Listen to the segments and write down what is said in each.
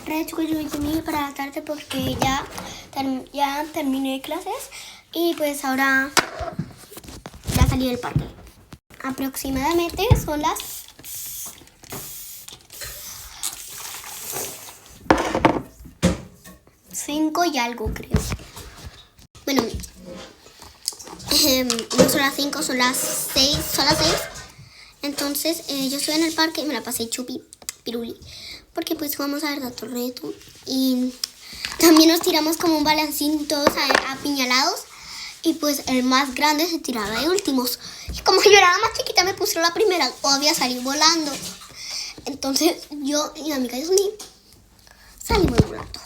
Chicos, yo dormí para la tarde porque ya terminé clases y pues ahora ya salí del parque. Aproximadamente son las 5 y algo, creo. Bueno, no son las 5, son las 6. Entonces yo estoy en el parque y me la pasé chupi piruli. Porque pues vamos a ver Dato Reto. Y también nos tiramos como un balancín todos apiñalados. Y pues el más grande se tiraba de últimos. Y como yo era la más chiquita, me pusieron la primera. Obvio, salí volando. Entonces yo y mi amiga Yasmin salimos volando.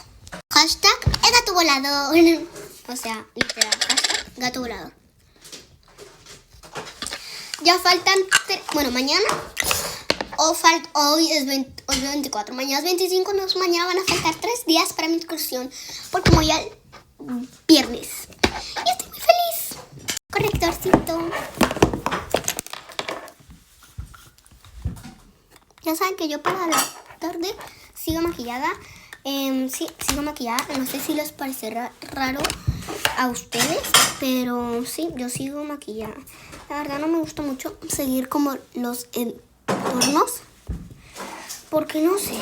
Hashtag el gato volador. O sea, literal, hashtag gato volador. Ya faltan, bueno, mañana, hoy es 24, mañana es 25, no, mañana van a faltar 3 días para mi excursión, porque voy al viernes. Y estoy muy feliz. Correctorcito. Ya saben que yo para la tarde sigo maquillada. Sí, sigo maquillada. No sé si les parece raro a ustedes, pero sí, yo sigo maquillada. La verdad no me gusta mucho seguir como los entornos, porque no sé.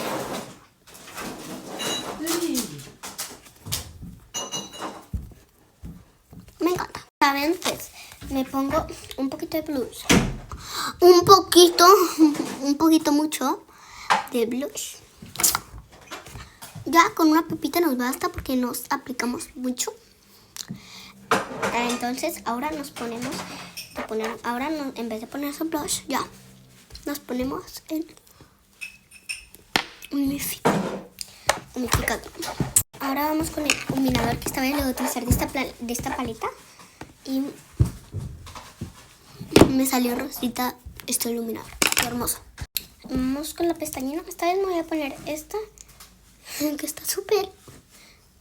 Me encanta. ¿Saben? Pues me pongo un poquito de blush. Un poquito mucho de blush. Ya con una pepita nos basta porque nos aplicamos mucho. Entonces ahora nos ponemos, en vez de poner su blush, ya nos ponemos el unificador. Ahora vamos con el iluminador, que esta vez lo voy a utilizar de esta paleta. Y me salió rosita este iluminador, qué hermoso. Vamos con la pestañina. Esta vez me voy a poner esta, que está súper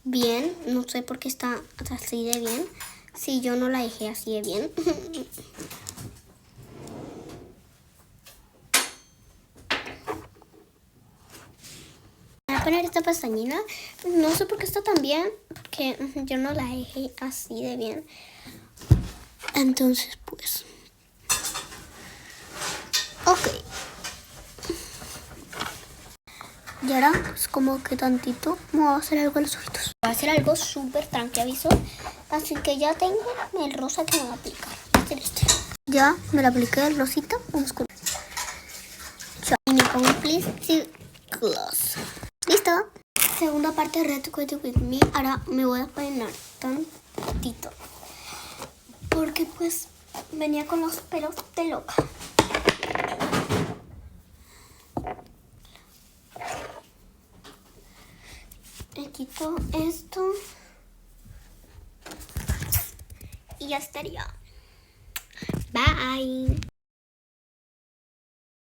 bien. No sé por qué está así de bien. Si yo no la dejé así de bien. Voy a poner esta pestañina. No sé por qué está tan bien, porque yo no la dejé así de bien. Entonces pues ok. Y ahora pues como que tantito me voy a hacer algo en los ojitos. Voy a hacer algo súper tranqui, aviso. Así que ya tengo el rosa que me voy a aplicar. Voy a hacer este. Ya me lo apliqué el rosita. Vamos con y me pongo Please Gloss. ¿Listo? Segunda parte de Red Cutie With Me. Ahora me voy a peinar tantito, porque pues venía con los pelos de loca. Me quito esto y ya estaría. Bye.